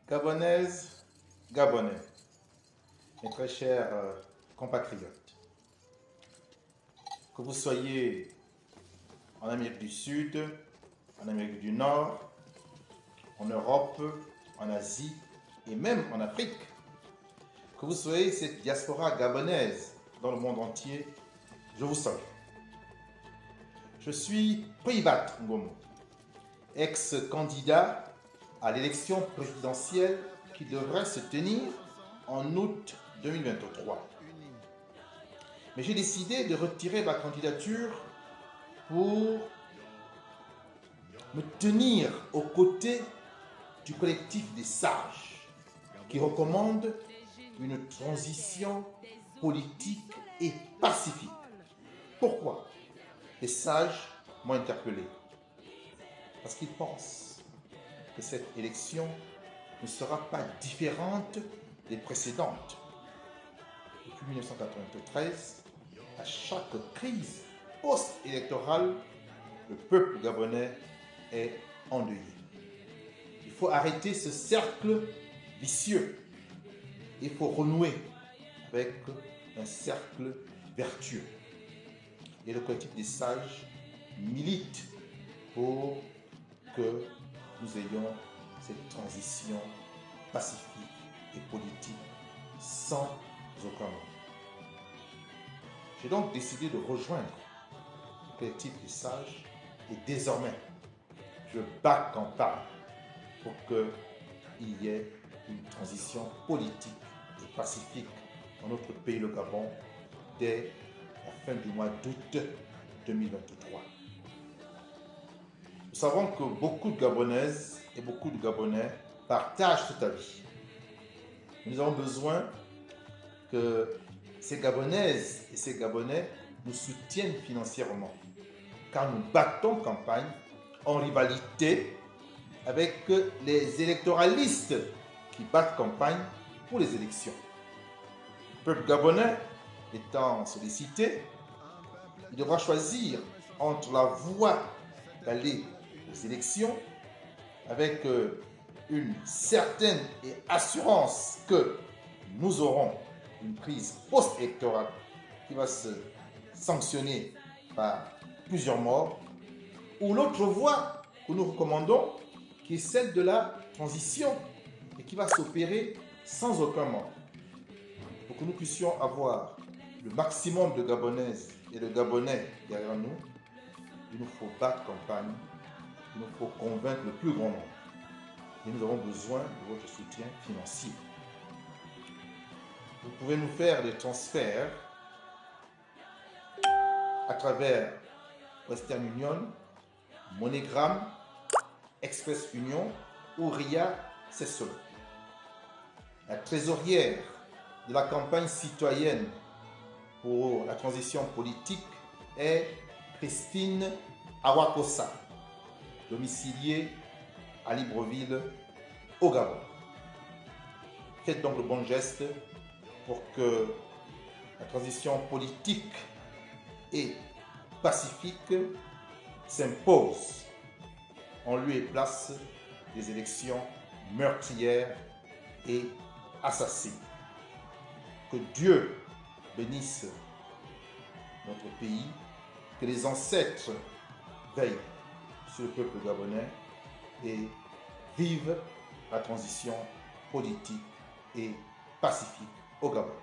Gabonaises, Gabonais, mes très chers compatriotes, que vous soyez en Amérique du Sud, en Amérique du Nord, en Europe, en Asie et même en Afrique, que vous soyez cette diaspora gabonaise dans le monde entier, je vous salue. Je suis Privat Ngomo, ex-candidat à l'élection présidentielle qui devrait se tenir en août 2023. Mais j'ai décidé de retirer ma candidature pour me tenir aux côtés du collectif des sages qui recommande une transition politique et pacifique. Pourquoi? Les sages m'ont interpellé parce qu'ils pensent que cette élection ne sera pas différente des précédentes. Depuis 1993, à chaque crise post-électorale, le peuple gabonais est endeuillé. Il faut arrêter ce cercle vicieux. Il faut renouer avec un cercle vertueux. Et le collectif des sages milite pour que nous ayons cette transition pacifique et politique sans aucun mot. J'ai donc décidé de rejoindre le collectif des sages et désormais, je bats campagne pour qu'il y ait une transition politique et pacifique dans notre pays, le Gabon, dès la fin du mois d'août 2023. Nous savons que beaucoup de Gabonaises et beaucoup de Gabonais partagent cet avis. Nous avons besoin que ces Gabonaises et ces Gabonais nous soutiennent financièrement, car nous battons campagne en rivalité avec les électoralistes qui battent campagne pour les élections. Le peuple gabonais étant sollicité, il devra choisir entre la voie d'aller aux élections avec une certaine assurance que nous aurons une crise post-électorale qui va se sanctionner par plusieurs morts, ou l'autre voie que nous recommandons, qui est celle de la transition et qui va s'opérer sans aucun mort. Pour que nous puissions avoir le maximum de Gabonaises et de Gabonais derrière nous, il nous faut battre campagne, il nous faut convaincre le plus grand nombre. Et nous avons besoin de votre soutien financier. Vous pouvez nous faire des transferts à travers Western Union, MoneyGram, Express Union ou RIA Sesolo. La trésorière de la campagne citoyenne pour la transition politique est Christine Awakosa, domiciliée à Libreville, au Gabon. Faites donc le bon geste pour que la transition politique et pacifique s'impose en lieu et place des élections meurtrières et assassines. Que Dieu bénisse notre pays, que les ancêtres veillent sur le peuple gabonais et vivent la transition politique et pacifique au Gabon.